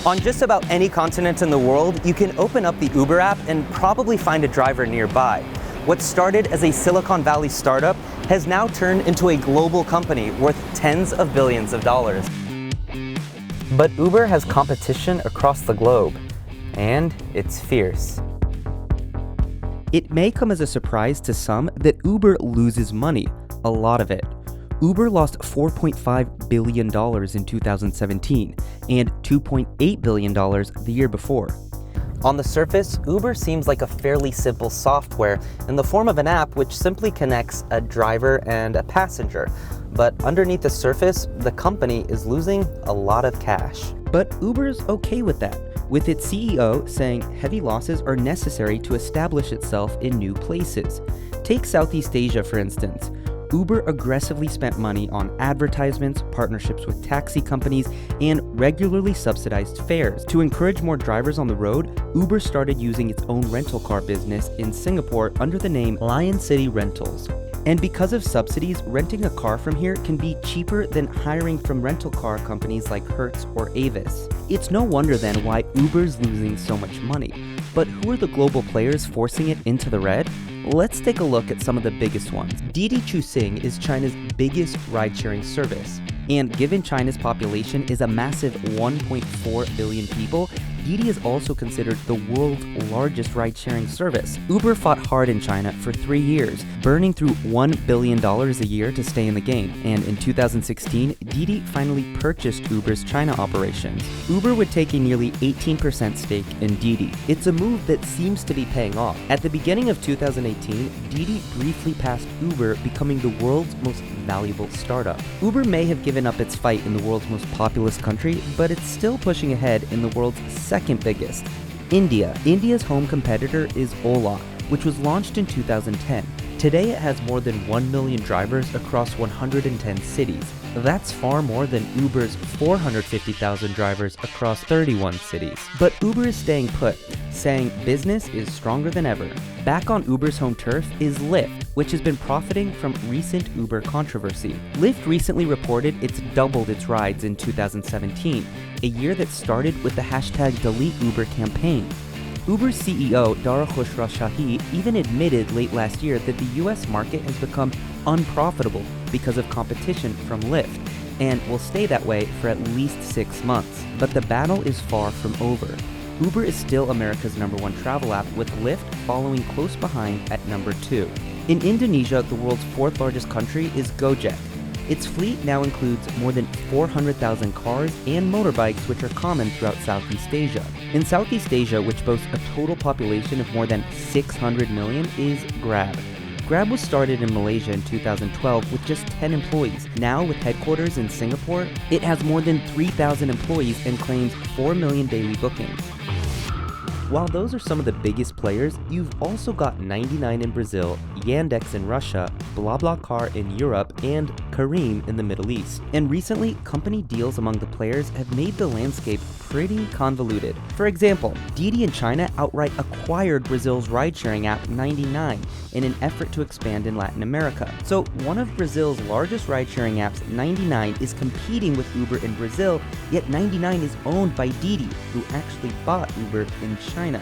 On just about any continent in the world, you can open up the Uber app and probably find a driver nearby. What started as a Silicon Valley startup has now turned into a global company worth tens of billions of dollars. But Uber has competition across the globe, and it's fierce. It may come as a surprise to some that Uber loses money, a lot of it. Uber lost $4.5 billion in 2017 and $2.8 billion the year before. On the surface, Uber seems like a fairly simple software in the form of an app which simply connects a driver and a passenger. But underneath the surface, the company is losing a lot of cash. But Uber's okay with that, with its CEO saying heavy losses are necessary to establish itself in new places. Take Southeast Asia, for instance. Uber aggressively spent money on advertisements, partnerships with taxi companies, and regularly subsidized fares. To encourage more drivers on the road, Uber started using its own rental car business in Singapore under the name Lion City Rentals. And because of subsidies, renting a car from here can be cheaper than hiring from rental car companies like Hertz or Avis. It's no wonder then why Uber's losing so much money. But who are the global players forcing it into the red? Let's take a look at some of the biggest ones. Didi Chuxing is China's biggest ride-sharing service. And given China's population is a massive 1.4 billion people, Didi is also considered the world's largest ride-sharing service. Uber fought hard in China for 3 years, burning through $1 billion a year to stay in the game. And in 2016, Didi finally purchased Uber's China operations. Uber would take a nearly 18% stake in Didi. It's a move that seems to be paying off. At the beginning of 2018, Didi briefly passed Uber, becoming the world's most valuable startup. Uber may have given up its fight in the world's most populous country, but it's still pushing ahead in the world's second biggest, India. India's home competitor is Ola, which was launched in 2010. Today it has more than 1 million drivers across 110 cities. That's far more than Uber's 450,000 drivers across 31 cities. But Uber is staying put, saying business is stronger than ever. Back on Uber's home turf is Lyft, which has been profiting from recent Uber controversy. Lyft recently reported it's doubled its rides in 2017, a year that started with the hashtag #DeleteUber campaign. Uber's CEO Dara Khosrowshahi even admitted late last year that the US market has become unprofitable because of competition from Lyft, and will stay that way for at least 6 months. But the battle is far from over. Uber is still America's #1 travel app, with Lyft following close behind at #2. In Indonesia, the world's 4th largest country, is Gojek. Its fleet now includes more than 400,000 cars and motorbikes, which are common throughout Southeast Asia. In Southeast Asia, which boasts a total population of more than 600 million, is Grab. Grab was started in Malaysia in 2012 with just 10 employees. Now, with headquarters in Singapore, it has more than 3,000 employees and claims 4 million daily bookings. While those are some of the biggest players, you've also got 99 in Brazil, Yandex in Russia, BlaBlaCar in Europe, and Careem in the Middle East. And recently, company deals among the players have made the landscape pretty convoluted. For example, Didi in China outright acquired Brazil's ride-sharing app 99 in an effort to expand in Latin America. So one of Brazil's largest ride-sharing apps, 99, is competing with Uber in Brazil, yet 99 is owned by Didi, who actually bought Uber in China.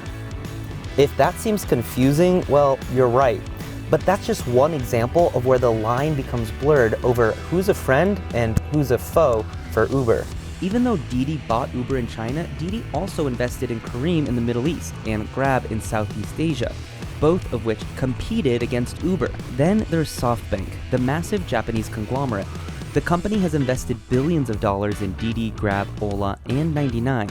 If that seems confusing, well, you're right. But that's just one example of where the line becomes blurred over who's a friend and who's a foe for Uber. Even though Didi bought Uber in China, Didi also invested in Careem in the Middle East and Grab in Southeast Asia, both of which competed against Uber. Then there's SoftBank, the massive Japanese conglomerate. The company has invested billions of dollars in Didi, Grab, Ola, and 99.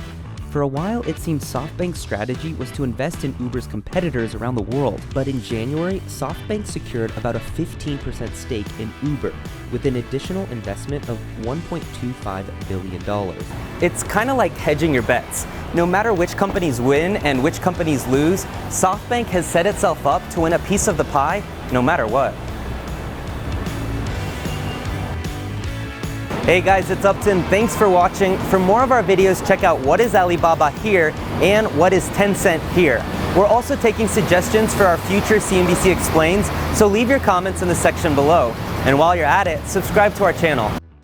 For a while, it seemed SoftBank's strategy was to invest in Uber's competitors around the world. But in January, SoftBank secured about a 15% stake in Uber, with an additional investment of $1.25 billion. It's kind of like hedging your bets. No matter which companies win and which companies lose, SoftBank has set itself up to win a piece of the pie no matter what. Hey guys, it's Upton. Thanks for watching. For more of our videos, check out What is Alibaba Here and What is Tencent Here. We're also taking suggestions for our future CNBC Explains, so leave your comments in the section below. And while you're at it, subscribe to our channel.